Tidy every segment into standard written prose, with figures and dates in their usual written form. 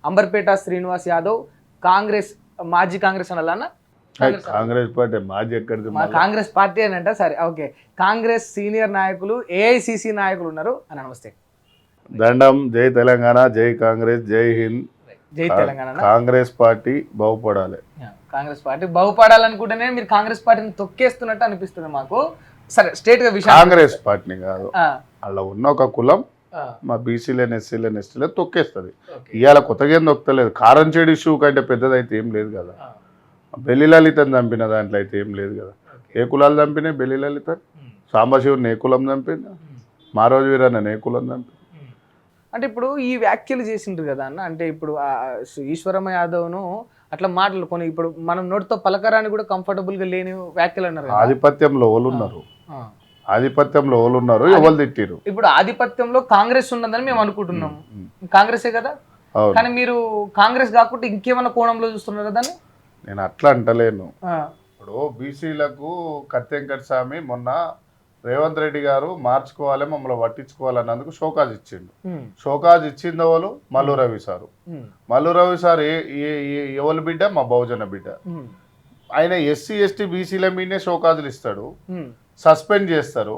అంబర్పేట శ్రీనివాస్ యాదవ్ కాంగ్రెస్ మాజీ కాంగ్రెస్ అనాలన్నా కాంగ్రెస్ పార్టీ మాజీ ఎక్కడిది కాంగ్రెస్ పార్టీ అని అంట సరే ఓకే కాంగ్రెస్ సీనియర్ నాయకులు ఏఐసిసి నాయకులు ఉన్నారు అని నమస్తే దండం జై తెలంగాణ జై కాంగ్రెస్ జై హింద్ జై తెలంగాణ కాంగ్రెస్ పార్టీ బాగుపడాలి కాంగ్రెస్ పార్టీ బాగుపడాలనుకుంటేనే మీరు కాంగ్రెస్ పార్టీని తొక్కేస్తున్నట్టు అనిపిస్తుంది మాకు సరే స్టేట్ గా విషయం కాంగ్రెస్ పార్టీని కాదు అలా ఉన్న ఒక కులం మా బీసీలను ఎస్సీలను ఎస్టీలను తొక్కేస్తుంది ఇవాళ కొత్తగా ఏం తొక్కలేదు కారంచేడు ఇష్యూ కంటే పెద్దదైతే ఏం లేదు కదా బెల్లి లలితని చంపిన దాంట్లో అయితే ఏం లేదు కదా ఏ కులాలు చంపినాయి బెల్లి లలిత సాంబశివుని ఏ కులం చంపింది మారోజు వీరన్న ఏ కులం చంపింది అంటే ఇప్పుడు ఈ వ్యాఖ్యలు చేసిండ్రు కదా అన్న అంటే ఇప్పుడు ఈశ్వరమ్మ యాదవ్ను అట్లా మాటలు కొన్ని ఇప్పుడు మనం నోటితో పలకరాని కూడా కంఫర్టబుల్ గా లేని వ్యాఖ్యలు అన్నారు ఆధిపత్యంలో ఓలున్నారు ఆధిపత్యంలో ఓలున్నారు ఎవరు తిట్టిరు ఇప్పుడు ఆధిపత్యంలో కాంగ్రెస్ ఉన్నదని మేము అనుకుంటున్నాం కాంగ్రెసే కదా కానీ మీరు కాంగ్రెస్ కాకుండా ఇంకేమైనా కోణంలో చూస్తున్నారు కదా నేను అట్లా అంటలేను ఇప్పుడు బీసీలకు కత్తెంకట స్వామి మొన్న రేవంత్ రెడ్డి గారు మార్చుకోవాలి మమ్మల్ని పట్టించుకోవాలన్నందుకు షోకాజ్ ఇచ్చిండు షోకాజ్ ఇచ్చింది వాళ్ళు మల్లు రవి సారు మల్లు రవి సార్ ఎవరి బిడ్డ మా బహుజన బిడ్డ ఆయన ఎస్సీ ఎస్టీ బీసీల మీదనే షోకాజులు ఇస్తాడు సస్పెండ్ చేస్తారు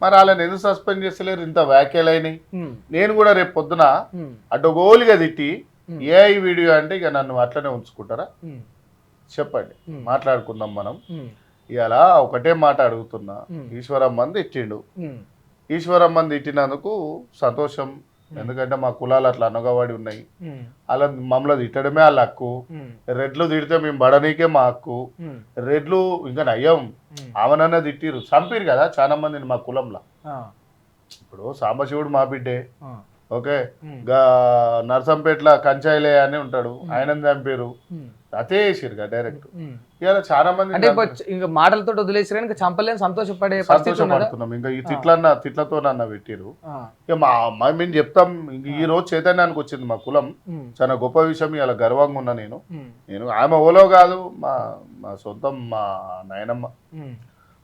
మరి వాళ్ళని ఎందుకు సస్పెండ్ చేస్తలేరు ఇంత వ్యాఖ్యలైనవి నేను కూడా రేపు పొద్దున అడ్డగోలుగా తిట్టి ఏఐ వీడియో అంటే ఇక నన్ను అట్లనే ఉంచుకుంటారా చెప్పండి మాట్లాడుకుందాం మనం ఇవాళ ఒకటే మాట అడుగుతున్నా ఈశ్వరమ్మని తిట్టిండు ఈశ్వరమ్మని తిట్టినందుకు సంతోషం ఎందుకంటే మా కులాలు అట్లా అనగబడి ఉన్నాయి అలా మమ్మల్ని తిట్టడమే వాళ్ళ హక్కు రెడ్లు తిడితే మేము బడనీకే మా హక్కు రెడ్లు ఇంకా నయ్యం ఆమెనన్నా తిట్టిరు చంపిరు కదా చాలా మందిని మా కులంలో ఇప్పుడు సాంబశివుడు మా బిడ్డే ఓకే నర్సంపేట్ల కంచాయిలే అని ఉంటాడు ఆయనని చంపారు అదే వేసిరుగా డైరెక్ట్ ఇవాళ చాలా మంది అంటే ఇంకా మాటలతో వదిలేసారు ఇంకా చంపలేని సంతోషపడుతున్నాం ఇంకా ఈ తిట్లతోనన్నా పెట్టిరు ఇక మేము చెప్తాం ఈ రోజు చైతన్యానికి వచ్చింది మా కులం చాలా గొప్ప విషయం ఇలా గర్వంగా ఉన్నా నేను ఆమె ఓలో కాదు మా సొంతం మా నాయనమ్మ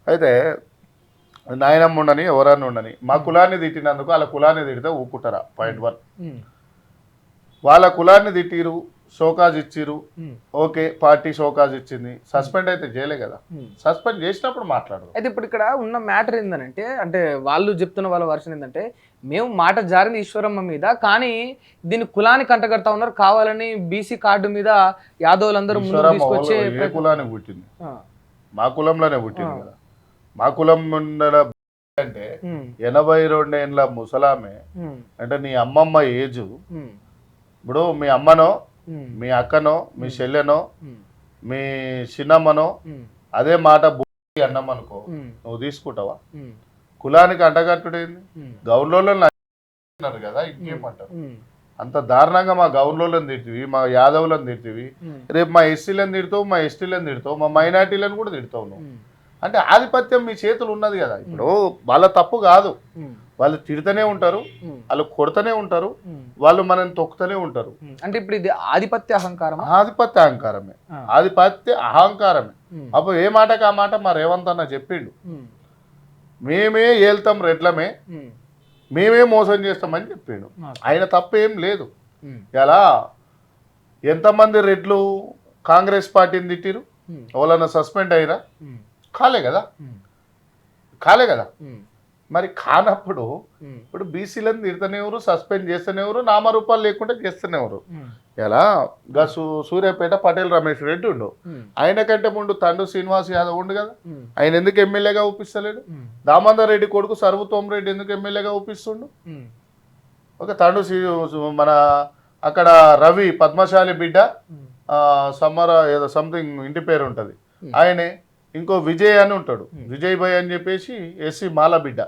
అయితే నాయనమ్మ ఉండని ఎవరన్నా ఉండని మా కులాన్ని తిట్టినందుకు వాళ్ళ కులాన్ని తిడితే ఊపుకుంటారా .1 వాళ్ళ కులాన్ని తిట్టిరు షోకాజ్ ఇచ్చిరు ఓకే పార్టీ షోకాజ్ ఇచ్చింది సస్పెండ్ అయితే చేయలే కదా సస్పెండ్ చేసినప్పుడు మాట్లాడదు అయితే ఇప్పుడు ఇక్కడ ఉన్న మ్యాటర్ ఏంటంటే అంటే వాళ్ళు చెప్తున్న వాళ్ళ వర్షన్ ఏంటంటే మేము మాట జారింది ఈశ్వరమ్మ మీద కానీ దీన్ని కులానికి కంటగడతా ఉన్నారు కావాలని బీసీ కార్డు మీద యాదవులందరూ తీసుకొచ్చే కులానికి పుట్టింది మా కులంలోనే పుట్టింది కదా మా కులం అంటే 82 ఏళ్ళ ముసలామే అంటే నీ అమ్మమ్మ ఏజు ఇప్పుడు మీ అమ్మనో మీ అక్కనో మీ చెల్లెనో మీ చిన్నమ్మనో అదే మాట అన్నం అనుకో నువ్వు తీసుకుంటావా కులానికి అంటగట్టుడేంది గౌన్లోళ్ళని అన్నారు కదా ఇంకేమంటారు అంత దారుణంగా మా గౌన్లోళ్ళని తిడుతుంది మా యాదవులను తిడుతుంది రేపు మా ఎస్సీలను తిడతావు మా ఎస్టీలను తిడతావు మా మైనార్టీలను కూడా తిడతావు నువ్వు అంటే ఆధిపత్యం మీ చేతులు ఉన్నది కదా ఇప్పుడు వాళ్ళ తప్పు కాదు వాళ్ళు తిడుతూనే ఉంటారు వాళ్ళు కొడుతూనే ఉంటారు వాళ్ళు మనల్ని తొక్కుతూనే ఉంటారు అంటే ఇప్పుడు ఇది ఆధిపత్య అహంకారం ఆధిపత్య అహంకారమే అప్పుడు ఏ మాటకు ఆ మాట మా రేవంత్ అన్న చెప్పిండు మేమే ఏళ్తాం రెడ్లమే మేమే మోసం చేస్తామని చెప్పిండు ఆయన తప్పేం లేదు ఇలా ఎంతమంది రెడ్లు కాంగ్రెస్ పార్టీని తిట్టిరు ఎవరన్నా సస్పెండ్ అయ్యారా కాలే కదా మరి కానప్పుడు ఇప్పుడు బీసీలను తిడతనేవారు సస్పెండ్ చేస్తేనేవారు నామరూపాలు లేకుండా చేస్తేనేవారు ఎలా సూర్యాపేట పటేల్ రమేష్ రెడ్డి ఉండు ఆయన కంటే ముందు తండ్రి శ్రీనివాస్ యాదవ్ ఉండు కదా ఆయన ఎందుకు ఎమ్మెల్యేగా ఒప్పిస్తలేడు దామోదర్ రెడ్డి కొడుకు సర్వతోమ రెడ్డి ఎందుకు ఎమ్మెల్యేగా ఒప్పిస్తుండు ఓకే తండ్రి మన అక్కడ రవి పద్మశాలి బిడ్డ సమ్మర ఏదో సంథింగ్ ఇంటి పేరు ఉంటుంది ఆయనే ఇంకో విజయ్ అని ఉంటాడు విజయ్ భాయ్ అని చెప్పేసి ఎస్సీ మాల బిడ్డ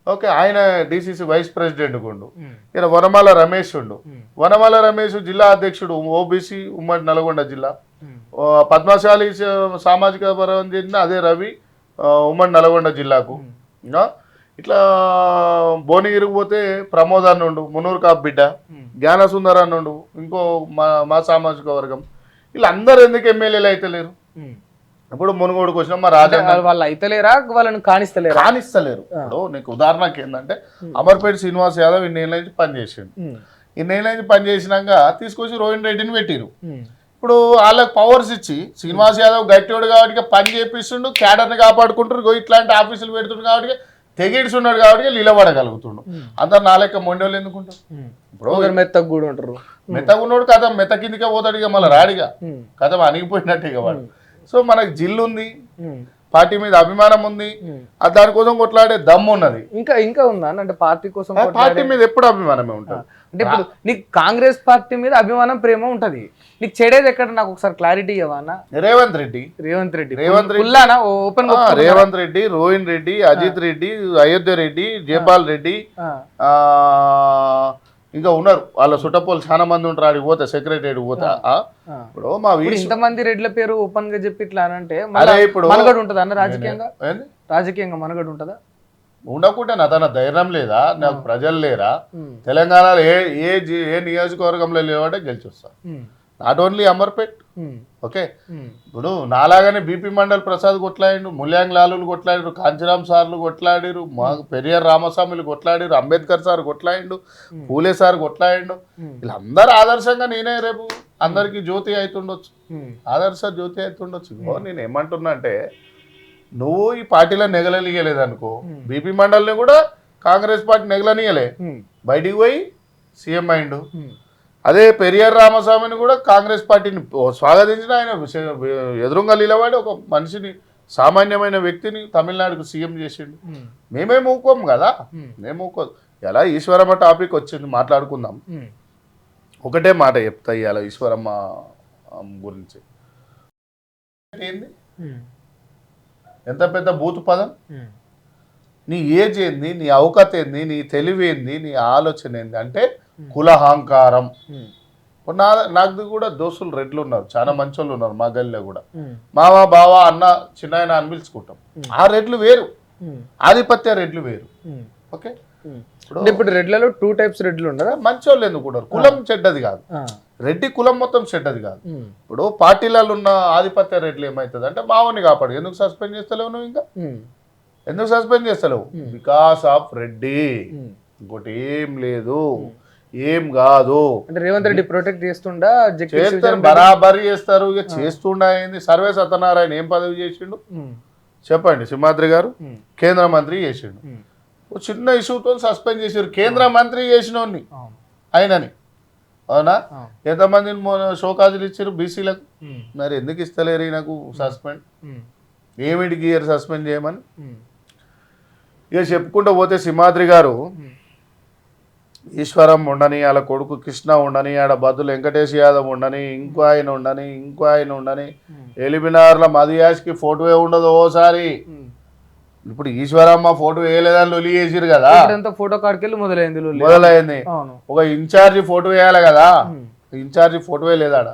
ఓకే ఆయన డిసిసి వైస్ ప్రెసిడెంట్ ఉండు ఇక్కడ వనమాల రమేష్ ఉండు వనమాల రమేష్ జిల్లా అధ్యక్షుడు ఓబీసీ ఉమ్మడి నల్గొండ జిల్లా పద్మశాలి సామాజిక పరం చెందిన అదే రవి ఉమ్మడి నల్గొండ జిల్లాకు ఇట్లా భువనగిరికి పోతే ప్రమోద్ అని ఉండు మునూరు కాపు బిడ్డ జ్ఞానసుందర్ అని ఉండు ఇంకో మా సామాజిక వర్గం వీళ్ళందరూ ఎందుకు ఎమ్మెల్యేలు అయితే లేరు ఇప్పుడు మునుగోడుకు వచ్చిన మా రాజన్న వాళ్ళు అయితలేరా వాళ్ళని కానిస్తలేరు ఇప్పుడు నీకు ఉదాహరణకి ఏంటంటే అమర్పేట శ్రీనివాస్ యాదవ్ ఇన్నేళ్ళ నుంచి పనిచేసిండు ఇన్నేళ్ళకి పని చేసినాక తీసుకొచ్చి రోహిన్ రెడ్డిని పెట్టిరు. ఇప్పుడు వాళ్ళకి పవర్స్ ఇచ్చి శ్రీనివాస్ యాదవ్ గట్టివాడు కాబట్టి పని చేపిస్తుండు, క్యాడర్ని కాపాడుకుంటారు, ఇట్లాంటి ఆఫీసులు పెడుతుండు కాబట్టి తెగిడుచున్నాడు కాబట్టి నిలబడగలుగుతుండు. అందరు నా లెక్క మొండోళ్ళు ఎందుకుంటారు? ఇప్పుడు మెత్తగా కూడా ఉంటారు. మెత్తగా ఉన్నాడు కదా, మెత్త కిందికే పోతాడు ఇక, మళ్ళీ రాడిగా కథ అణిగిపోయినట్టు ఇక వాడు. సో మనకు జిల్లు ఉంది, పార్టీ మీద అభిమానం ఉంది, దానికోసం కొట్లాడే దమ్ము ఉన్నది. ఇంకా ఉందా అంటే పార్టీ కోసం? పార్టీ మీద ఎప్పుడు అభిమానమే ఉంటుంది. అంటే ఇప్పుడు నీకు కాంగ్రెస్ పార్టీ మీద అభిమానం, ప్రేమ ఉంటది, నీకు చెడేది ఎక్కడ? నాకు ఒకసారి క్లారిటీ ఇవ్వనా? రేవంత్ రెడ్డి ఓపెన్ రేవంత్ రెడ్డి, రోహిన్ రెడ్డి, అజిత్ రెడ్డి, అయోధ్య రెడ్డి, జయపాల్ రెడ్డి, ఇంకా ఉన్నారు వాళ్ళ చుట్టపోలు చాలా మంది ఉంటారు. ఆడికి పోతా సెక్రటరీ పోతా. ఇప్పుడు మా ఇంతమంది రెడ్ల పేరు ఓపెన్ గా చెప్పి ఇట్లా అంటే ఇప్పుడు మనగడు ఉంటదా అన్న? రాజకీయంగా మనగడు ఉంటదా? ఉండకుంటే తన ధైర్యం లేదా? నాకు ప్రజలు లేరా? తెలంగాణలో ఏ నియోజకవర్గంలో లేవంటే గెలిచి వస్తా. Not only Amarpet, okay. ఇప్పుడు నాలాగానే బీపీ మండల్ ప్రసాద్ కొట్లాడిండు, ముల్యాంగ్ లాలులు కొట్లాడిరు, కాంచీరామ్ సార్లు కొట్లాడిరు, పెరియార్ రామస్వామిలు కొట్లాడిరు, అంబేద్కర్ సార్ కొట్లాడిండు, పూలే సార్ కొట్లాడిండు. వీళ్ళందరూ ఆదర్శంగా నేనే రేపు అందరికి జ్యోతి అవుతుండొచ్చు, ఆదర్శ జ్యోతి అవుతుండొచ్చు. నేను ఏమంటున్నా అంటే, నువ్వు ఈ పార్టీలో నెగలనియలేదనుకో, బీపీ మండల్ని కూడా కాంగ్రెస్ పార్టీ నెగలనియలే, బయటికి పోయి సీఎం అయిండు. అదే పెరియార్ రామస్వామిని కూడా కాంగ్రెస్ పార్టీని స్వాగతించిన ఆయన ఎదురుగా నిలబడి ఒక మనిషిని, సామాన్యమైన వ్యక్తిని తమిళనాడుకు సీఎం చేసిండు. మేమే ఊకోం కదా, మేము ఊకోదు. ఎలా ఈశ్వరమ్మ టాపిక్ వచ్చింది, మాట్లాడుకుందాం. ఒకటే మాట చెప్తా ఇవాళ ఈశ్వరమ్మ గురించి. ఏంది ఎంత పెద్ద బూతు పదం? నీ ఏజ్ ఏంది, నీ అవకత ఏంది, నీ తెలివి ఏంది, నీ ఆలోచన ఏంది అంటే కులహంకారం. నాకు కూడా దోస్తులు రెడ్లు ఉన్నారు, చాలా మంచి వాళ్ళు ఉన్నారు మా గల్లీలో కూడా. మామ బావ అన్న చిన్న అని పిలుచుకుంటాం. ఆ రెడ్లు వేరు, ఆధిపత్య రెడ్లు వేరు, ఓకే. ఇప్పుడు రెడ్లలో 2 టైప్స్ రెడ్లు ఉండరా? మంచి వాళ్ళు ఎందుకు కూడా, కులం చెడ్డది కాదు, రెడ్డి కులం మొత్తం చెడ్డది కాదు. ఇప్పుడు పార్టీలలో ఉన్న ఆధిపత్య రెడ్లు ఏమవుతుంది అంటే, మావని కాపాడు. ఎందుకు సస్పెండ్ చేస్తలేవు నువ్వు? ఇంకా ఎందుకు సస్పెండ్ చేస్తలేవు? బికాస్ ఆఫ్ రెడ్డి, ఇంకోటి ఏం లేదు, ఏం కాదు. అంటే రేవంత్ రెడ్డి ప్రొటెక్ట్ చేస్తుండా? చేస్తారు, బరాబరి చేస్తారు. ఇక చేస్తుండా ఏంది? సర్వే సత్యనారాయణ ఏం పదవి చేసిండు చెప్పండి? సింహాద్రి గారు కేంద్ర మంత్రి చేసిండు. చిన్న ఇష్యూతో సస్పెండ్ చేసారు, కేంద్ర మంత్రి చేసినోడిని ఆయనని. అవునా? ఎంతమంది షోకాజులు ఇచ్చారు బీసీలకు, మరి ఎందుకు ఇస్తలేరు నాకు సస్పెండ్? ఏమిటికి ఇయర్ సస్పెండ్ చేయమని? ఇక చెప్పుకుంటూ పోతే సింహాద్రి గారు ఈశ్వరం ఉండని, వాళ్ళ కొడుకు కృష్ణ ఉండని, ఆడ బదులు వెంకటేష్ యాదవ్ ఉండని, ఇంకో ఆయన ఉండని, ఎలిబినార్ల మదియాష్కి ఫోటో ఉండదు ఓసారి. ఇప్పుడు ఈశ్వరమ్మ ఫోటో వేయలేదని లొలి చేసిరు కదా, ఫోటో కార్డుకెళ్ళి మొదలైంది. ఒక ఇన్ఛార్జి ఫోటో వేయాలి కదా, ఇన్ఛార్జి ఫోటో వేయలేదాడ.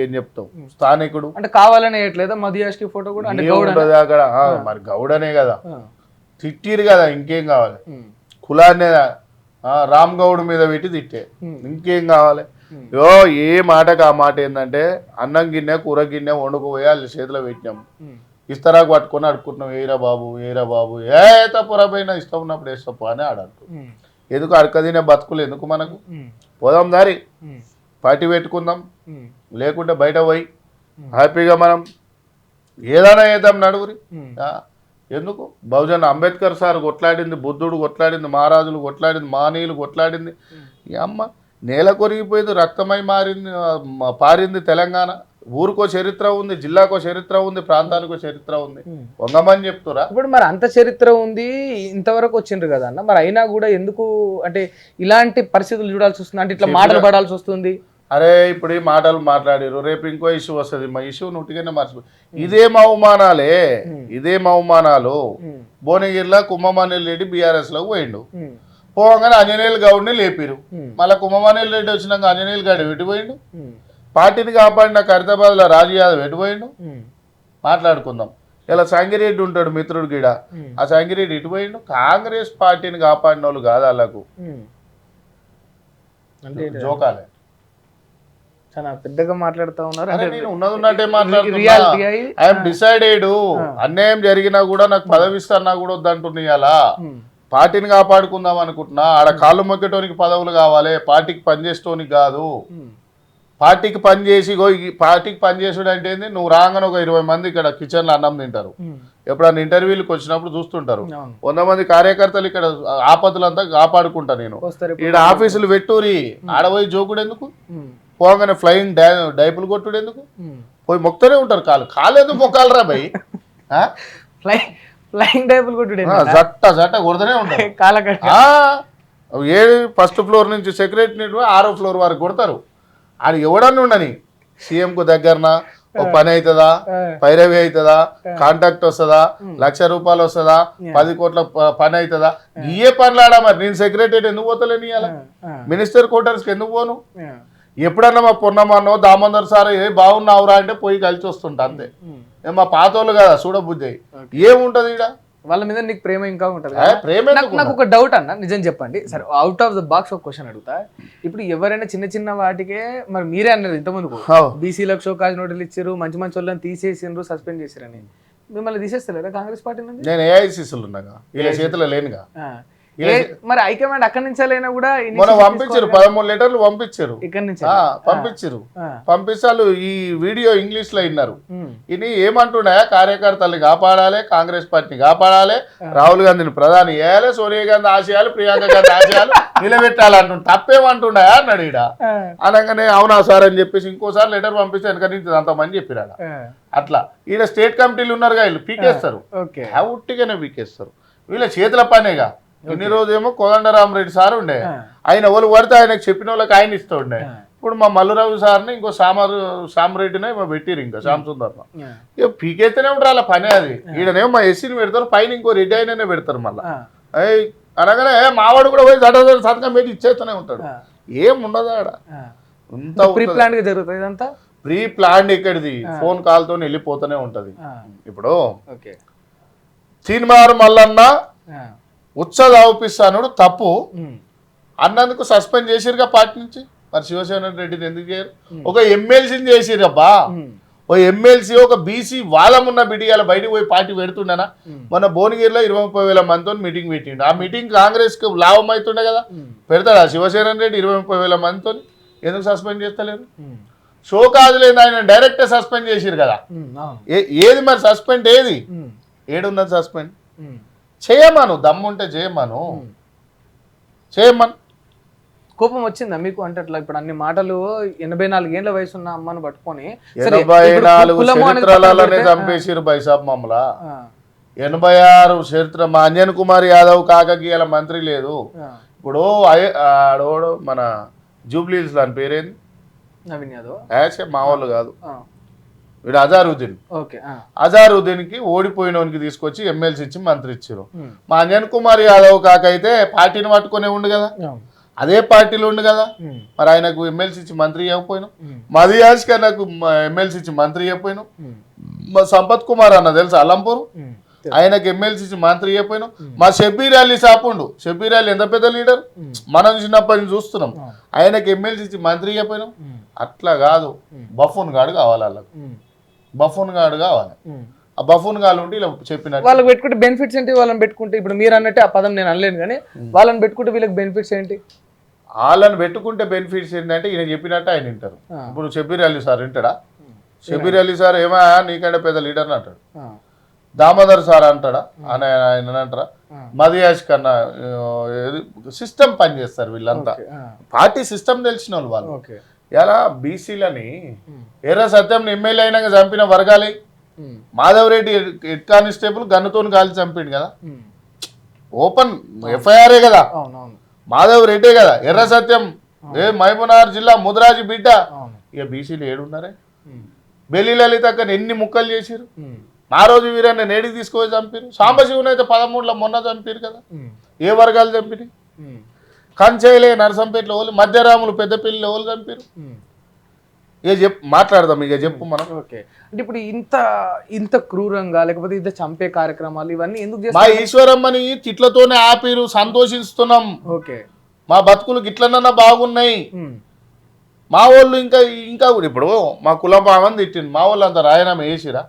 ఏం చెప్తావు? స్థానికుడు అంటే కావాలని వేయట్లేదా మదియాష్కి ఫోటో కూడా? ఉంటుంది అక్కడ, మరి గౌడనే కదా, తిట్టిరు కదా, ఇంకేం కావాలి? కులాన్నే రామ్ గౌడ్ మీద పెట్టి తిట్టే, ఇంకేం కావాలి? యో ఏ మాటకు ఆ మాట ఏంటంటే, అన్నం గిన్నె కూర గిన్నె వండుకోపోయి వాళ్ళ చేతిలో పెట్టినాం, ఇస్తారాకు పట్టుకొని అడుకుంటున్నాం, ఏరా బాబు ఏ తప్పురైనా ఇష్టం ఉన్నప్పుడు వేస్తప్పు అని ఆడంటు. ఎందుకు అడకదినే బతుకులు ఎందుకు మనకు? పోదాం దారి, పార్టీ పెట్టుకుందాం, లేకుంటే బయట పోయి హ్యాపీగా మనం ఏదైనా వేద్దాం నడుగురి. ఎందుకు? బహుజన్ అంబేద్కర్ సార్ కొట్లాడింది, బుద్ధుడు కొట్లాడింది, మహారాజులు కొట్లాడింది, మానీయులు కొట్లాడింది. ఈ అమ్మ నేల కొరిగిపోయింది, రక్తమై పారింది తెలంగాణ. ఊరికో చరిత్ర ఉంది, జిల్లాకో చరిత్ర ఉంది, ప్రాంతానికో చరిత్ర ఉంది. వంగమని చెప్తురా? ఇప్పుడు మరి అంత చరిత్ర ఉంది, ఇంతవరకు వచ్చిండ్రు కదా అన్న, మరి అయినా కూడా ఎందుకు అంటే ఇలాంటి పరిస్థితులు చూడాల్సి వస్తుంది, అంటే ఇట్లా మాటలు పడాల్సి వస్తుంది? అరే ఇప్పుడు ఈ మాటలు మాట్లాడారు, రేపు ఇంకో ఇష్యూ వస్తుంది, మా ఇష్యూ నుట్టిగానే మర్చిపోయి ఇదేం అవమానాలు. భువనగిరిలో కుంభమనేల్ రెడ్డి బీఆర్ఎస్ లోకి పోయిండు, పోగానే అంజనేయులు గౌడ్ని లేపిరు. మళ్ళీ కుంభమనేల్ రెడ్డి వచ్చినాక అంజనేయులు గౌడ్ ఎటుపోయిండు? పార్టీని కాపాడిన ఖైరతాబాద్ లో రాజు యాదవ్ ఎటుపోయిండు? మాట్లాడుకుందాం. ఇలా సంగిరెడ్డి ఉంటాడు మిత్రుడు గీడ, ఆ సంగిరెడ్డి ఎటుపోయిండు? కాంగ్రెస్ పార్టీని కాపాడిన వాళ్ళు కాదు వాళ్ళకు, జోకాలే. చాలా పెద్దగా మాట్లాడుతూ ఉన్నారు. నేను ఉన్నది ఉన్నట్టే మాట్లాడుతున్నా. ఐఎమ్ డిసైడెడ్, అన్యాయం జరిగినా కూడా నాకు పదవి ఇస్తానా కూడా వద్దంటున్నా. పార్టీని కాపాడుకుందాం అనుకుంటున్నా, ఆడ కాళ్ళు మొక్కేటోనికి పదవులు కావాలి, పార్టీకి పనిచేసేటోనికి కాదు. పార్టీకి పనిచేసి పార్టీకి పనిచేసాడు అంటే ఏంది, నువ్వు రాగానే ఒక 20 మంది ఇక్కడ కిచెన్లో అన్నం తింటారు. ఎప్పుడన్నా ఇంటర్వ్యూలకు వచ్చినప్పుడు చూస్తుంటారు 100 మంది కార్యకర్తలు ఇక్కడ ఆపత్తులంతా కాపాడుకుంటా నేను. ఈడ ఆఫీసులు పెట్టురి, ఆడపోయి జోకుడు ఎందుకు, పోగానే ఫ్లయింగ్ డైపులు కొట్టుడు ఎందుకు, పోయి మొక్తూనే ఉంటారు. కాలు ఎందుకు మొక్కాలి రా భయ్, ఫ్లయింగ్ టైపులు కొట్టుడే జట్ట కొడుతూనే ఉంటారు. ఏది ఫస్ట్ ఫ్లోర్ నుంచి సెక్రటరీ 6వ ఫ్లోర్ వరకు కొడతారు. అది ఎవడన్నా ఉండని, సీఎంకు దగ్గరన ఒక పని అవుతుందా, పైరవి అవుతుందా, కాంటాక్ట్ వస్తుందా, ₹1,00,000 వస్తుందా, 10 కోట్ల పని అవుతుందా, ఇయే పనులాడా. మరి నేను సెక్రటరీ ఎందుకు పోతలేని, ఇవాళ మినిస్టర్ క్వార్టర్స్కి ఎందుకు పోను? ఎప్పుడన్నా మా పొన్నమ్మన్నో దామోదర్ సార్ ఏ బాగున్నావురా అంటే పోయి కలిసి వస్తుంటా అంతే. మా పాతోళ్ళు కదా చూడబుద్ధి ఏముంటది ఈడ, వాళ్ళ మీద నీకు ప్రేమ ఇంకా ఉంటుంది. ప్రేమ. నాకు ఒక డౌట్ అన్న, నిజం చెప్పండి సరే, అవుట్ ఆఫ్ ద బాక్స్ ఒక క్వశ్చన్ అడుగుతా. ఇప్పుడు ఎవరైనా చిన్న చిన్న వాటికే, మరి మీరే అన్నారు ఇంతకుముందు బీసీలకు షోకాజ్ నోటీసులు ఇచ్చారు, మంచి మంచి వాళ్ళని తీసేసిండ్రు, సస్పెండ్ చేశారని. మిమ్మల్ని తీసేస్తలేదా కాంగ్రెస్ పార్టీ నుంచి? నేను ఏఐసిసిలు ఉన్నాగా, ఇలా చేతిలో లేనుగా. మరి హైకమాండ్ అక్కడి నుంచి అయినా కూడా మనం పంపించారు, 13 లెటర్లు పంపించారు, ఇక్కడ నుంచి పంపించారు. పంపిస్తాలు ఈ వీడియో ఇంగ్లీష్ లో విన్నారు. ఇది ఏమంటున్నాయా, కార్యకర్తల్ని కాపాడాలి, కాంగ్రెస్ పార్టీని కాపాడాలి, రాహుల్ గాంధీని ప్రధాని చేయాలి, సోనియా గాంధీ ఆశయాలు, ప్రియాంక గాంధీ ఆశయాలు నిలబెట్టాలి అంటుండే. తప్పేమంటున్నాయా అన్నాడు. ఈడ అనగానే అవునా సార్ అని చెప్పేసి ఇంకోసారి లెటర్ పంపిస్తే వెనక నుంచి అంతమంది చెప్పిరాడ. అట్లా ఈడ స్టేట్ కమిటీలు ఉన్నారుగా, వీళ్ళు పీకేస్తారు, ఉట్టిగానే పీకేస్తారు. వీళ్ళ చేతుల పనేగా. ఇన్ని రోజేమో కోదండరామరెడ్డి సార్ ఉండే, ఆయన వాళ్ళు పడితే ఆయనకు చెప్పిన వాళ్ళకి ఆయన ఇస్తూ ఉండే. ఇప్పుడు మా మల్లురావు సార్ని ఇంకో సామరెడ్డినే పెట్టిరు, ఇంకా శ్యామసుందర్లో. ఇక పీకేస్తేనే ఉంటారు అలా పనే. అది ఈడనేమో మా ఎస్సీని పెడతారు, పైన ఇంకో రెడ్డి అయిననే పెడతారు. మళ్ళీ అనగానే మావాడు కూడా పోయి సంతకం పెట్టి ఇచ్చేస్తూనే ఉంటాడు. ఏం ఉండదు ఆడ. ప్రీ ప్లాన్ జరుగుతుంది ఇదంతా. ప్రీ ప్లాన్ ఇక్కడిది ఫోన్ కాల్ తో వెళ్ళిపోతూనే ఉంటది. ఇప్పుడు చీన్మారు మల్లన్న ఉత్సవ ఆపిస్తానుడు తప్పు అన్నందుకు సస్పెండ్ చేసిరుగా పార్టీ నుంచి. మరి శివసేన రెడ్డిని ఎందుకు చేయరు? ఒక ఎమ్మెల్సీని చేసిరబ్బా. ఓ ఎమ్మెల్సీ ఒక బీసీ వాదమున్న బిడియాల బయటకు పోయి పార్టీ పెడుతుండేనా? మన భువనగిరిలో 20-30 వేల మందితో మీటింగ్ పెట్టిండు. ఆ మీటింగ్ కాంగ్రెస్ కు లాభం అవుతుండే కదా, పెడతాడా శివసేన రెడ్డి 20-30 వేల మందితో? ఎందుకు సస్పెండ్ చేస్తలేరు? షో కాదు లేదు, ఆయన డైరెక్ట్ సస్పెండ్ చేసిరు కదా. ఏది మరి సస్పెండ్, ఏది ఏడున్నది సస్పెండ్? చేయమను, దమ్ముంటే చేయమను, చేయమను. కోపం వచ్చిందా మీకు? అంటే అట్లా ఇప్పుడు అన్ని మాటలు 84 ఏళ్ల వయసు ఉన్న అమ్మను పట్టుకొని 84 చరిత్రలనే చంపేసిరు బైసాబ్ మమ్మలా. 86 చరిత్ర. మా అంజన్ కుమార్ యాదవ్ కాకకి ఇలా మంత్రి లేదు. ఇప్పుడు ఆడోడు మన జూబ్లీస్ దాని పేరేంది, నవీన్ యాదవ్ మా వాళ్ళు కాదు, వీడు అజారుద్దీన్. అజారుద్దీన్ కి ఓడిపోయినోనికి తీసుకొచ్చి ఎమ్మెల్సీ ఇచ్చి మంత్రి ఇచ్చారు. మా అంజన్ కుమార్ యాదవ్ కాకైతే పార్టీని పట్టుకునే ఉండు కదా, అదే పార్టీలో ఉండు కదా. మరి ఆయనకు ఎమ్మెల్సీ ఇచ్చి మంత్రి ఇవ్వకపోయినాం. మదియాజ్ కి నాకు ఎమ్మెల్సీ ఇచ్చి మంత్రి ఇవ్వకపోయినాం. మా సంపత్ కుమార్ అన్న తెలుసా అలంపూర్, ఆయనకు ఎమ్మెల్సీ ఇచ్చి మంత్రి ఇవ్వకపోయినాం. మా షబ్బీర్ అలీ సాపుండు, షబ్బీర్ అలీ ఎంత పెద్ద లీడర్, మనం చిన్నప్పటి నుంచి చూస్తున్నాం. ఆయనకు ఎమ్మెల్సీ ఇచ్చి మంత్రి ఇవ్వకపోయినాం. అట్లా కాదు, బఫూన్ గాడు కావాలి వాళ్ళకు, బఫూన్ గాడు కావాలి. ఆ బఫూన్ గాడు ఉంటే ఇలా చెప్పినట్టు వాళ్ళకి పెట్టుకుంటే బెనిఫిట్స్ ఏంటి? వాళ్ళని పెట్టుకుంటే ఇప్పుడు మీరు అన్నట్టు ఆ పదం నేను అనలేను, కానీ వాళ్ళని పెట్టుకుంటే వీళ్ళకి బెనిఫిట్స్ ఏంటి? వాళ్ళని పెట్టుకుంటే బెనిఫిట్స్ ఏంటంటే ఈయన చెప్పినట్టు ఆయన వింటారు. ఇప్పుడు షబ్బీర్ అలీ సార్ వింటాడా? షబ్బీర్ అలీ సార్ ఏమా నీకంటే పెద్ద లీడర్ అని అంటాడు. దామోదర్ సార్ అంటాడా? ఆయన అంటారా? మదియాజ్ కన్నా సిస్టమ్ పని చేస్తారు వీళ్ళంతా, పార్టీ సిస్టమ్ తెలిసిన వాళ్ళు. ఎలా బీసీలని ఎర్ర సత్యం ఎమ్మెల్యే అయినాక చంపిన వర్గాలే. మాధవ్ రెడ్డి హెడ్ కానిస్టేబుల్ గన్నుతో కాల్చి చంపిండు కదా, ఓపెన్ ఎఫ్ఐఆర్ఏ కదా. మాధవ్ రెడ్డే కదా. ఎర్ర సత్యం మహబూబ్నగర్ జిల్లా ముదిరాజు బిడ్డ. ఇక బీసీలు ఏడున్నారే? బెల్లి లలిత ఎన్ని ముక్కలు చేసిరు. ఆ రోజు వీరన్న నేడికి తీసుకొని చంపారు. సాంబశివుని అయితే 13లో మొన్న చంపారు కదా. ఏ వర్గాలు చంపినాయి? కంచైలే నరసంపేటలో వాళ్ళు, మధ్యరాములు పెద్దపల్లిలో వాళ్ళు చంపారు. ఇక మాట్లాడదాం, ఇక చెప్పు మనం. ఓకే, అంటే ఇప్పుడు ఇంత క్రూరంగా లేకపోతే ఇంత చంపే కార్యక్రమాలు ఇవన్నీ ఎందుకు చేస్తారు? మా ఈశ్వరమ్మని తిట్లతోనే ఆపిరు, సంతోషిస్తున్నాం. ఓకే, మా బతుకులు గిట్లనన్నా బాగున్నాయి. మా వాళ్ళు ఇంకా కూడా ఇప్పుడు మా కులం బాగుంది తిట్టింది. మా వాళ్ళు అంత రాయనామా చేసిరా?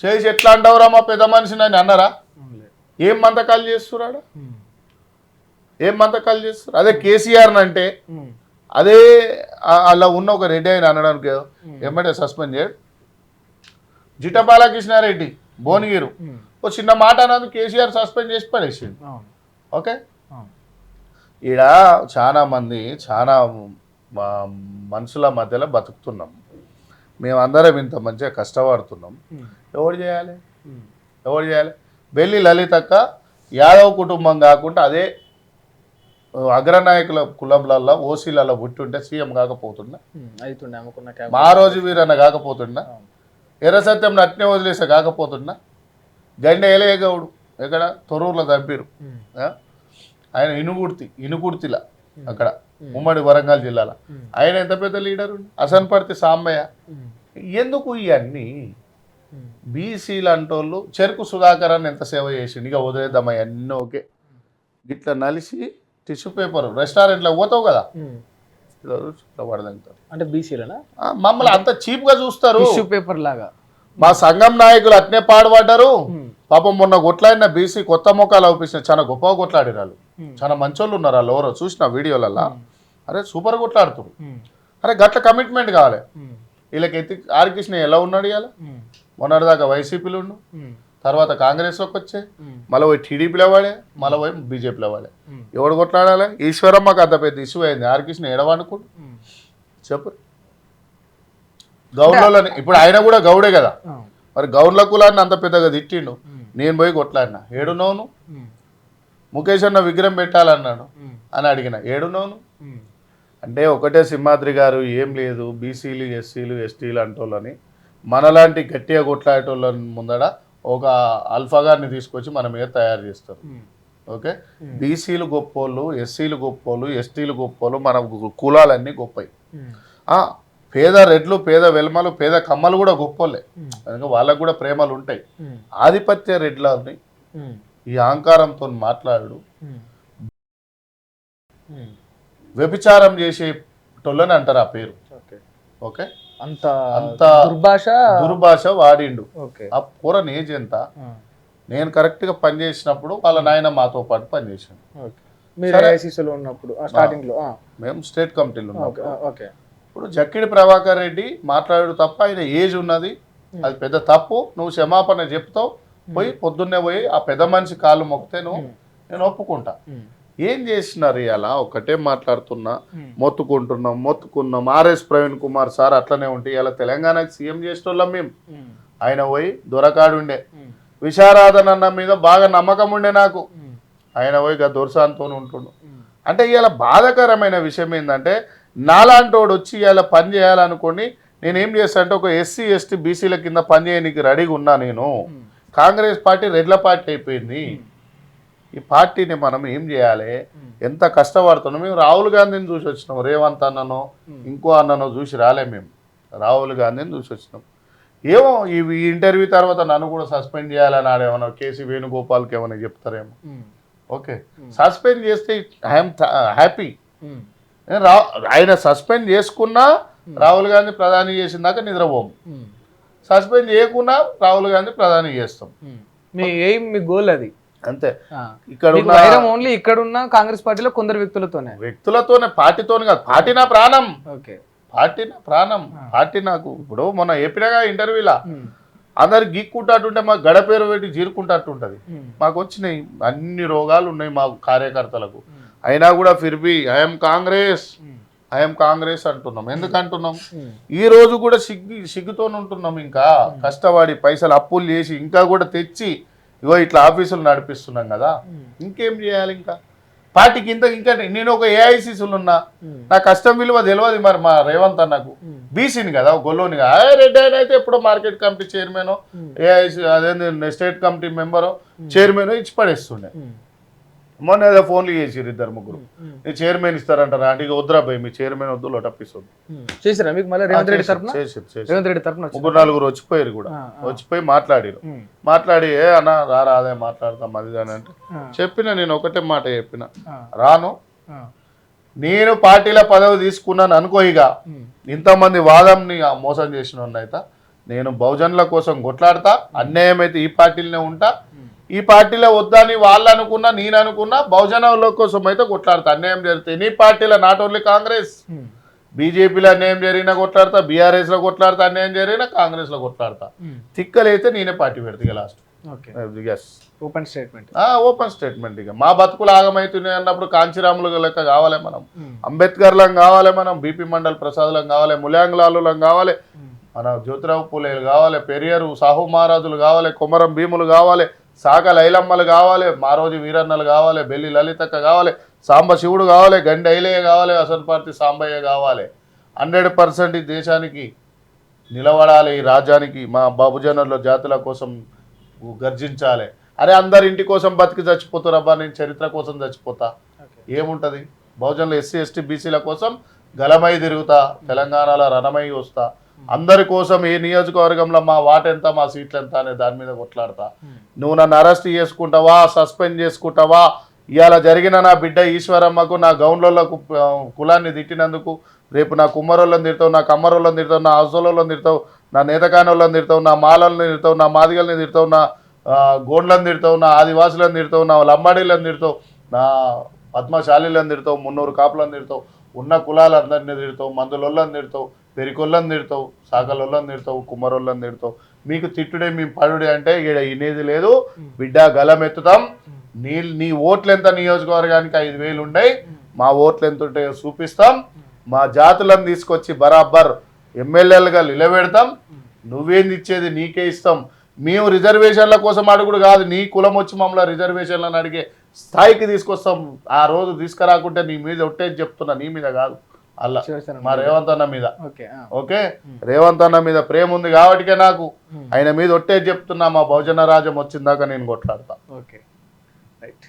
చేసి ఎట్లా అంటావురా మా పెద్ద మనిషిని అని అన్నారా? ఏం మంతకాలు చేస్తున్నాడు, ఏం మంతకాలు చేస్తారు? అదే కేసీఆర్ అంటే అదే అలా ఉన్న ఒక రెడ్డి ఆయన అనడానికి ఏమంటే సస్పెండ్ చేయడు. జిట్ట బాలకృష్ణారెడ్డి భువనగిరి ఓ చిన్న మాట అన్నది కేసీఆర్ సస్పెండ్ చేసి పడేసిండు. ఓకే, ఈడ చాలా మంది చాలా మనుషుల మధ్యలో బతుకుతున్నాం, మేమందరం ఇంత మంచిగా కష్టపడుతున్నాం. ఎవరు చేయాలి, ఎవరు చేయాలి? బెల్లి లలితక్క యాదవ్ కుటుంబం కాకుండా అదే అగ్రనాయకుల కులంలలో ఓసీలలో పుట్టుంటే సీఎం కాకపోతున్నా, మా రోజు వీరన్న కాకపోతున్నా, ఎర్ర సత్యం అట్నే వదిలేసా కాకపోతున్నా, గండ ఎలయగౌడు ఎక్కడ తొర్రూరులో చంపారు ఆయన, ఇనుగుర్తిలా అక్కడ ఉమ్మడి వరంగల్ జిల్లాలో ఆయన ఎంత పెద్ద లీడరు, అసన్పర్తి సాంబయ్య. ఎందుకు ఇవన్నీ బీసీలు అంటోళ్ళు? చెరుకు సుధాకర్ అని ఎంత సేవ చేసిండు, ఇక వదిలేద్దామా అన్నీ ఓకే. గిట్లా నలిసి టిష్యూ పేపర్ రెస్టారెంట్లో పోతావు కదా, పడదంటారు అంటే బీసీలనా మమ్మల్ని అంత చీప్గా చూస్తారు. టిష్యూ పేపర్ లాగా మా సంఘం నాయకులు అట్నే పాడుపడ్డారు పాపం. మొన్న కొట్లాడిన బీసీ కొత్త మొక్కలు అవుపించిన చాలా గొప్పగా కొట్లాడిన వాళ్ళు, చాలా మంచోళ్ళు ఉన్నారు వాళ్ళు. ఎవరో చూసిన వీడియోలల్లో అరే సూపర్ కొట్లాడుతున్నారు. అరే గట్ల కమిట్మెంట్ కావాలి వీళ్ళకి. ఆర్కృష్ణ ఎలా ఉన్నాడు ఇవాళ? మొన్నటిదాకా వైసీపీలో ఉండు, తర్వాత కాంగ్రెస్లోకి వచ్చే, మళ్ళీ పోయి టీడీపీలో వాడే, మళ్ళీ పోయి బీజేపీలో వాడే. ఎవడు కొట్లాడాలి? ఈశ్వరమ్మకు అంత పెద్ద ఇష్యూ అయింది, ఆర్కృష్ణ ఎడవనుకోడు చెప్పు. గౌడ్లని ఇప్పుడు ఆయన కూడా గౌడే కదా, మరి గౌడ్ల కులాన్ని అంత పెద్దగా తిట్టిండు, నేను పోయి కొట్లాడినా. ఏడునోను ముఖేష్ అన్న విగ్రహం పెట్టాలన్నాడు అని అడిగిన, ఏడునోను అంటే ఒకటే సింహాద్రి గారు ఏం లేదు, బీసీలు ఎస్సీలు ఎస్టీలు అంటోళ్ళని మనలాంటి గట్టిగా కొట్లాడేటోళ్ళని ముందడ ఒక అల్ఫాగారిని తీసుకొచ్చి మన మీద తయారు చేస్తారు. ఓకే, బీసీలు గొప్పోళ్ళు, ఎస్సీలు గొప్పోళ్ళు, ఎస్టీలు గొప్పోళ్ళు, మన కులాలన్నీ గొప్పవి. పేద రెడ్లు, పేద వెల్మలు, పేద కమ్మలు కూడా గొప్పోళ్ళే, కనుక వాళ్ళకు కూడా ప్రేమలు ఉంటాయి. ఆధిపత్య రెడ్లని ఈ అహంకారంతో మాట్లాడు వ్యభిచారం చేసేటోళ్ళని అంటారు ఆ పేరు. ఓకే, అంత అంత దుర్భాష వాడిండు. ఆ పూరని ఏజ్ ఎంత? నేను కరెక్ట్ గా పనిచేసినప్పుడు వాళ్ళ నాయన మాతో పాటు పనిచేసాను. మేము స్టేట్ కమిటీలో ఉన్నాం. ఇప్పుడు జక్కిడి ప్రభాకర్ రెడ్డి మాట్లాడు తప్ప ఆయన ఏజ్ ఉన్నది, అది పెద్ద తప్పు. నువ్వు క్షమాపణ చెప్తావు, పోయి పొద్దున్నే పోయి ఆ పెద్ద మనిషి కాళ్ళు మొక్కితే నేను ఒప్పుకుంటా. ఏం చేసినారు ఇలా? ఒకటే మాట్లాడుతున్నా, మొత్తుకున్నాం. ఆర్ఎస్ ప్రవీణ్ కుమార్ సార్ అట్లనే ఉంటే ఇలా తెలంగాణకి సీఎం చేసేటోళ్ళం మేము. ఆయన పోయి దొరకాడుండే, విశారాధన మీద బాగా నమ్మకం ఉండే నాకు, ఆయన పోయి దొరసాంతో ఉంటుండు. అంటే ఇలా బాధాకరమైన విషయం ఏంటంటే, నాలాంటోడు వచ్చి ఇలా పని చేయాలనుకోండి, నేనేం చేస్తాను అంటే ఒక ఎస్సీ ఎస్టీ బీసీల కింద పని చేయడానికి రెడీగా ఉన్నా. నేను కాంగ్రెస్ పార్టీ రెడ్ల పార్టీ అయిపోయింది. ఈ పార్టీని మనం ఏం చేయాలి? ఎంత కష్టపడుతున్నాం. మేము రాహుల్ గాంధీని చూసి వచ్చినాం, రేవంత్ అన్ననో ఇంకో అన్ననో చూసి రాలే. మేము రాహుల్ గాంధీని చూసి వచ్చినాం. ఏమో ఈ ఇంటర్వ్యూ తర్వాత నన్ను కూడా సస్పెండ్ చేయాలని ఆడేమన్నా కేసీ వేణుగోపాల్కి ఏమైనా చెప్తారేమో. ఓకే, సస్పెండ్ చేస్తే ఐఎమ్ హ్యాపీ. ఆయన సస్పెండ్ చేసుకున్నా రాహుల్ గాంధీ ప్రధాని చేసిన దాకా నిద్రపోము, సస్పెండ్ చేయకున్నా రాహుల్ గాంధీ ప్రధాని చేస్తాం. మీ ఎయిమ్, మీ గోల్ అది అంతే. ఇక్కడ ఓన్లీ ఇక్కడ ఉన్న కాంగ్రెస్ పార్టీలో కొందరు వ్యక్తులతోనే పార్టీతోనే కాదు. పార్టీ నా ప్రాణం, పార్టీ నా ప్రాణం, పార్టీ నాకు. ఇప్పుడు మొన్న చెప్పినగా ఇంటర్వ్యూలా అందరు గీక్కుంటాటుంటే మాకు గడపేరు పెట్టి జీరుకుంటాటుంటది. మాకు వచ్చినాయి అన్ని రోగాలు ఉన్నాయి మా కార్యకర్తలకు, అయినా కూడా ఫిర్బీ ఐఎమ్ కాంగ్రెస్ అంటున్నాం. ఎందుకు అంటున్నాం? ఈ రోజు కూడా సిగ్గుతో ఉంటున్నాం. ఇంకా కష్టపడి పైసలు అప్పులు చేసి ఇంకా కూడా తెచ్చి ఇగో ఇట్లా ఆఫీసులు నడిపిస్తున్నాం కదా, ఇంకేం చేయాలి? ఇంకా పార్టీకి ఇంకా నేను ఒక ఏఐసిసిలు ఉన్నా, నా కష్టం విలువ తెలియదు. మరి మా రేవంత్ అన్నకు బీసీని కదా, గొల్లోనిగా రెడ్డి ఆయన అయితే ఎప్పుడో మార్కెట్ కమిటీ చైర్మన్, ఏఐసి అదే స్టేట్ కమిటీ మెంబరు, చైర్మన్ ఇచ్చి పడేస్తుండే. మొన్న ఏదో ఫోన్లు చేసిరు ఇద్దరు ముగ్గురు, నీ చైర్మన్ ఇస్తారంటారా అంటే, ఇక వద్దురా భయ్ మీ చైర్మన్ వద్దు లోటప్పిస్తుంది. ముగ్గురు నలుగురు వచ్చిపోయారు కూడా, వచ్చిపోయి మాట్లాడి అన్న రారా అదే మాట్లాడతాం అది అని అంటే చెప్పిన. నేను ఒకటే మాట చెప్పిన, రాను. నేను పార్టీల పదవి తీసుకున్నాను అనుకో, ఇక ఇంతమంది వాదంని మోసం చేసిన అయితే నేను బహుజనుల కోసం కొట్లాడతా, అన్యాయం అయితే ఈ పార్టీలనే ఉంటా. ఈ పార్టీలో వద్దని వాళ్ళు అనుకున్నా నేను అనుకున్నా బహుజనుల కోసం అయితే కొట్లాడతా. అన్యాయం జరిగితే ఎనీ పార్టీలో నాట్ ఓన్లీ కాంగ్రెస్, బీజేపీలో అన్యాయం జరిగినా కొట్లాడతా, బీఆర్ఎస్లో కొట్లాడతా, అన్యాయం జరిగినా కాంగ్రెస్లో కొట్లాడతా. తిక్కలైతే నేనే పార్టీ పెడతా last. Yes, open statement. Open statement. ఇక మా బతుకులు ఆగమవుతున్నాయి అన్నప్పుడు కాంచీరాములు లెక్క కావాలి మనం, అంబేద్కర్లం కావాలి మనం, బీపీ మండల్ ప్రసాద్లం కావాలి, ముల్యాంగ్లాలులం కావాలి, మన జ్యోతిరావు పూలేలు కావాలి, పెరియరు సాహు మహారాజులు కావాలి, కొమరం భీములు కావాలి, సాక లైలమ్మలు కావాలి, మారోజు వీరన్నలు కావాలి, బెల్లి లలితక్క కావాలి, సాంబ శివుడు కావాలి, గండి ఐలయ్య కావాలి, అసన్పార్తి సాంబయ్య కావాలి. 100% ఈ దేశానికి నిలబడాలి, ఈ రాజ్యానికి మా బహుజనుల జాతుల కోసం గర్జించాలి. అరే అందరి ఇంటి కోసం బతికి చచ్చిపోతారబ్బా, నేను చరిత్ర కోసం చచ్చిపోతా. ఏముంటుంది, బహుజనులు ఎస్సీ ఎస్టీ బీసీల కోసం గలమై తిరుగుతా, తెలంగాణలో రణమై వస్తా. అందరి కోసం ఏ నియోజకవర్గంలో మా వాట ఎంత, మా సీట్లు ఎంత అనే దాని మీద కొట్లాడతా. నువ్వు నన్ను అరెస్ట్ చేసుకుంటావా, సస్పెండ్ చేసుకుంటావా? ఇవాళ జరిగిన నా బిడ్డ ఈశ్వరమ్మకు, నా గౌన్లకు కులాన్ని తిట్టినందుకు రేపు నా కుమ్మరోళ్ళని తిడతావు, నా కమ్మరోళ్ళని తిడతావు, నా అసోళ్ళని తిడతావు, నా నేతకానులను తిడతావు, నా మాలల్ని తిడతావు, నా మాదిగల్ని తిడతావు, నా గోండ్లను తిడతావు, నా ఆదివాసులను తిడతావు, నా లంబాడీలను తిడతావు, నా పద్మశాలీలను తిడతావు, 300 కాపులను తిడతావు, ఉన్న కులాలందరినీ తిడతావు, మందులొల్లని తిడతావు, పెరికొల్లని తిడతావు, సాకలొల్లని తిడతావు, కుమ్మరోళ్ళని తిడతావు. మీకు తిట్టుడే మేము పడుడే అంటే ఈడ ఇనేది లేదు బిడ్డ, గలమెత్తుతాం. నీ ఓట్లు ఎంత నియోజకవర్గానికి 5,000 ఉన్నాయి, మా ఓట్లు ఎంత ఉంటాయో చూపిస్తాం. మా జాతులను తీసుకొచ్చి బరాబర్ ఎమ్మెల్యేలుగా నిలబెడతాం. నువ్వేంది ఇచ్చేది నీకే ఇస్తాం. మేము రిజర్వేషన్ల కోసం అడుగుడు కాదు, నీ కులం వచ్చి మమ్మల్ని రిజర్వేషన్లను అడిగే స్థాయికి తీసుకొస్తాం. ఆ రోజు తీసుకురాకుంటే నీ మీద ఒట్టేది చెప్తున్నా, నీ మీద కాదు, అలా మా రేవంత్ అన్న మీద. ఓకే, రేవంత్ అన్న మీద ప్రేమ ఉంది కాబట్టికే నాకు ఆయన మీద ఒట్టేది చెప్తున్నా. మా బహుజన రాజ్యం వచ్చిందాక నేను కొట్లాడతా. Okay, right.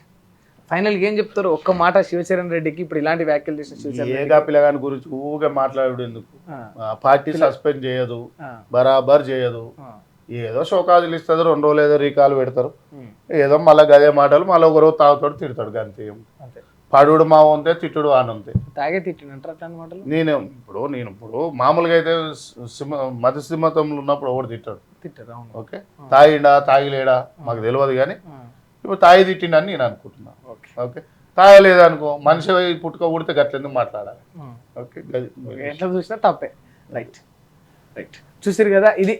ఫైనల్ ఏం చెప్తారు ఒక్క మాట శివచరణ్ రెడ్డికి? ఇప్పుడు ఇలాంటి వ్యాఖ్యలు చేసిన శివచరణ్ ఏగా పిల్లగాని గురించి ఊగా మాట్లాడు ఎందుకు? పార్టీ సస్పెండ్ చేయదు, బరాబర్ చేయదు, ఏదో షోకాజులు ఇస్తుంది, 2 రోజులు ఏదో రీకాలు పెడతారు, ఏదో మళ్ళీ గదే మాటలు, మళ్ళీ ఒకరు తాగుతాడు తిడతాడు, అంతే. పడుడు మా ఉంటే తిట్టుడు ఆనంతే. తాగే తిట్టినంటారు అట్లాంటి మాటలు. నేను ఇప్పుడు మామూలుగా అయితే మతసింహతంలో ఉన్నప్పుడు ఎవరు తిట్టాడు. ఓకే, తాగిండా తాగిలేడా మాకు తెలియదు, కానీ ఇప్పుడు తాగి తిట్టిండని నేను అనుకుంటున్నా. ఓకే, తాగలేదనుకో, మనిషి పుట్టుక ఊడితే గట్లెందుకు మాట్లాడాలి? ఓకే, ఎట్లా చూసినా తప్పే. Right, right. చూసారు కదా, ఇది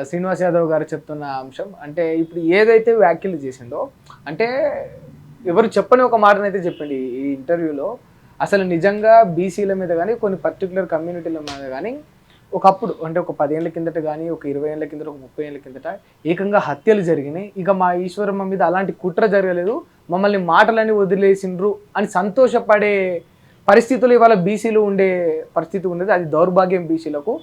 శ్రీనివాస్ యాదవ్ గారు చెప్తున్న అంశం. అంటే ఇప్పుడు ఏదైతే వ్యాఖ్యలు చేసిండో, అంటే ఎవరు చెప్పని ఒక మాటనైతే చెప్పండి ఈ ఇంటర్వ్యూలో. అసలు నిజంగా బీసీల మీద కానీ కొన్ని పర్టికులర్ కమ్యూనిటీల మీద కానీ ఒకప్పుడు, అంటే ఒక 10 ఏళ్ల కిందట కానీ, ఒక 20 ఏళ్ల కిందట, ఒక 30 ఏళ్ల కిందట ఏకంగా హత్యలు జరిగినాయి. ఇక మా ఈశ్వరమ్మ మీద అలాంటి కుట్ర జరగలేదు, మమ్మల్ని మాటలని వదిలేసిండ్రు అని సంతోషపడే పరిస్థితులు ఇవాళ బీసీలు ఉండే పరిస్థితి ఉండేది. అది దౌర్భాగ్యం బీసీలకు.